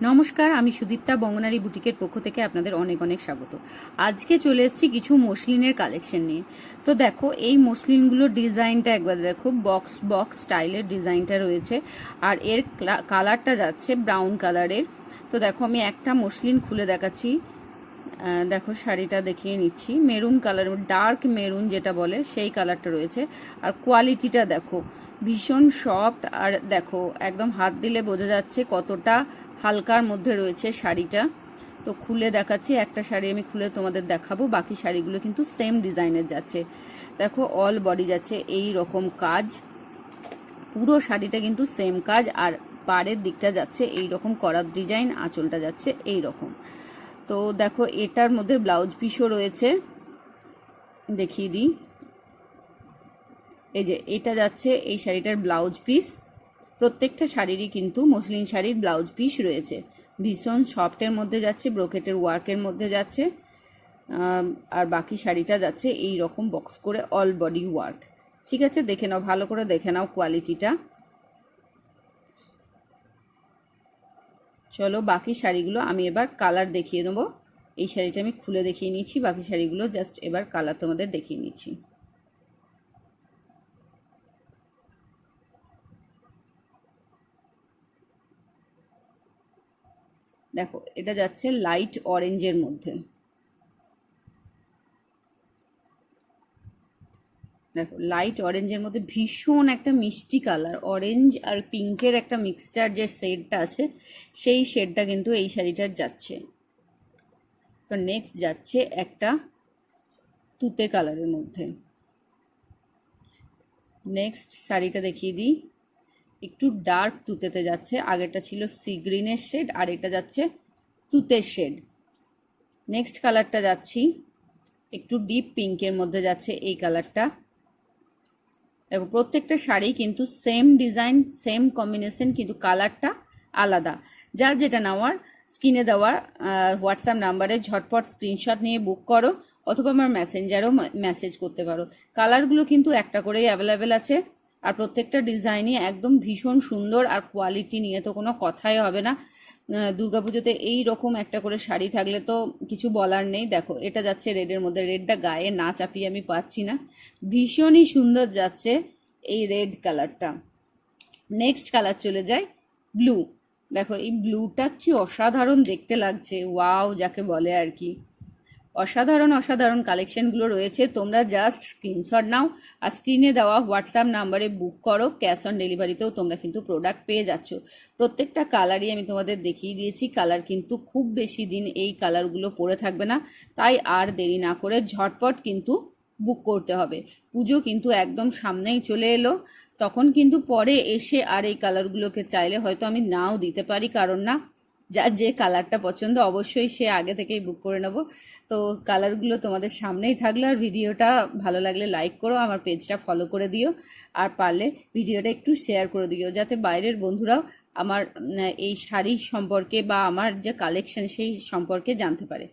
নমস্কার, আমি সুদীপ্তা বঙ্গনারী বুটিকের পক্ষ থেকে আপনাদের অনেক অনেক স্বাগত। আজকে চলে এসেছি কিছু মসলিনের কালেকশন নিয়ে। তো দেখো, এই মসলিনগুলোর ডিজাইনটা একবার দেখো, বক্স বক্স স্টাইলের ডিজাইনটা রয়েছে, আর এর কালারটা যাচ্ছে ব্রাউন কালারের। তো দেখো, আমি একটা মসলিন খুলে দেখাচ্ছি। দেখো, শাড়িটা দেখিয়ে নিচ্ছি। মেরুন কালার, ডার্ক মেরুন যেটা বলে সেই কালারটা রয়েছে। আর কোয়ালিটিটা দেখো, ভীষণ সফট। আর দেখো, একদম হাত দিলে বোঝা যাচ্ছে কতটা হালকার মধ্যে রয়েছে শাড়িটা। তো খুলে দেখাচ্ছি, একটা শাড়ি আমি খুলে তোমাদের দেখাবো, বাকি শাড়িগুলো কিন্তু সেম ডিজাইনের যাচ্ছে। দেখো, অল বডি যাচ্ছে এই রকম কাজ, পুরো শাড়িটা কিন্তু সেম কাজ। আর পাড়ের দিকটা যাচ্ছে এই রকম করা ডিজাইন, আঁচলটা যাচ্ছে এই রকম। তো দেখো, এটার মধ্যে ব্লাউজ পিসও রয়েছে, দেখিয়ে দিই। এই যে এটা যাচ্ছে এই শাড়িটার ব্লাউজ পিস। প্রত্যেকটা শাড়িরই কিন্তু মসলিন শাড়ির ব্লাউজ পিস রয়েছে। ভীষণ সফটের মধ্যে যাচ্ছে, ব্রোকেটের ওয়ার্কের মধ্যে যাচ্ছে। আর বাকি শাড়িটা যাচ্ছে এই রকম বক্স করে অল বডি ওয়ার্ক। ঠিক আছে, দেখে নাও, ভালো করে দেখে নাও কোয়ালিটিটা। চলো, বাকি শাড়িগুলো আমি এবার কালার দেখিয়ে দেবো। এই শাড়িটা আমি খুলে দেখিয়ে নিচ্ছি, বাকি শাড়িগুলো জাস্ট এবার কালার তোমাদের দেখিয়ে নিচ্ছি। দেখো, এটা যাচ্ছে লাইট অরেঞ্জের মধ্যে। দেখো, লাইট অরেঞ্জের মধ্যে ভীষণ একটা মিষ্টি কালার, অরেঞ্জ আর পিঙ্কের একটা মিক্সচার যে শেডটা আছে, সেই শেডটা কিন্তু এই শাড়িটার যাচ্ছে। তো নেক্সট যাচ্ছে একটা তুতে কালারের মধ্যে। নেক্সট শাড়িটা দেখিয়ে দিই, একটু ডার্ক তুতেতে যাচ্ছে। আগেরটা ছিল সি গ্রিনের শেড, আর এটা যাচ্ছে তুতের শেড। নেক্সট কালারটা যাচ্ছি, একটু ডিপ পিঙ্কের মধ্যে যাচ্ছে এই কালারটা। দেখো, প্রত্যেকটা শাড়ি কিন্তু সেম ডিজাইন, সেম কম্বিনেশন, কিন্তু কালারটা আলাদা। যার যেটা নেওয়ার স্ক্রিনে দেওয়া হোয়াটসঅ্যাপ নাম্বারে ঝটপট স্ক্রিনশট নিয়ে বুক করো, অথবা আমার মেসেঞ্জারও মেসেজ করতে পারো। কালারগুলো কিন্তু একটা করেই অ্যাভেলেবেল আছে, আর প্রত্যেকটা ডিজাইনই একদম ভীষণ সুন্দর। আর কোয়ালিটি নিয়ে তো কোনো কথাই হবে না। দুর্গাপুজোতে এই রকম একটা করে শাড়ি থাকলে তো কিছু বলার নেই। দেখো, এটা যাচ্ছে রেডের মধ্যে, রেডটা গায়ে না চাপিয়ে আমি পাচ্ছি না, ভীষণই সুন্দর যাচ্ছে এই রেড কালারটা। নেক্সট কালার চলে যায় ব্লু। দেখো, এই ব্লুটা কি অসাধারণ দেখতে লাগছে, ওয়াও যাকে বলে আর কি। অসাধারণ অসাধারণ কালেকশনগুলো রয়েছে, তোমরা জাস্ট স্ক্রিনশট নাও আর স্ক্রিনে দেওয়া হোয়াটসঅ্যাপ নাম্বারে বুক করো। ক্যাশ অন ডেলিভারিতেও তোমরা কিন্তু প্রোডাক্ট পেয়ে যাচ্ছ। প্রত্যেকটা কালারই আমি তোমাদের দেখিয়ে দিয়েছি। কালার কিন্তু খুব বেশি দিন এই কালারগুলো পরে থাকবে না, তাই আর দেরি না করে ঝটপট কিন্তু বুক করতে হবে। পুজো কিন্তু একদম সামনেই চলে এলো, তখন কিন্তু পরে এসে আর এই কালারগুলোকে চাইলে হয়তো আমি নাও দিতে পারি, কারণ না, যার যে কালারটা পছন্দ অবশ্যই সে আগে থেকেই বুক করে নেব। তো কালারগুলো তোমাদের সামনেই থাকলো। আর ভিডিওটা ভালো লাগলে লাইক করো, আমার পেজটা ফলো করে দিও, আর পারলে ভিডিওটা একটু শেয়ার করে দিও, যাতে বাইরের বন্ধুরাও আমার এই শাড়ি সম্পর্কে বা আমার যে কালেকশন সেই সম্পর্কে জানতে পারে।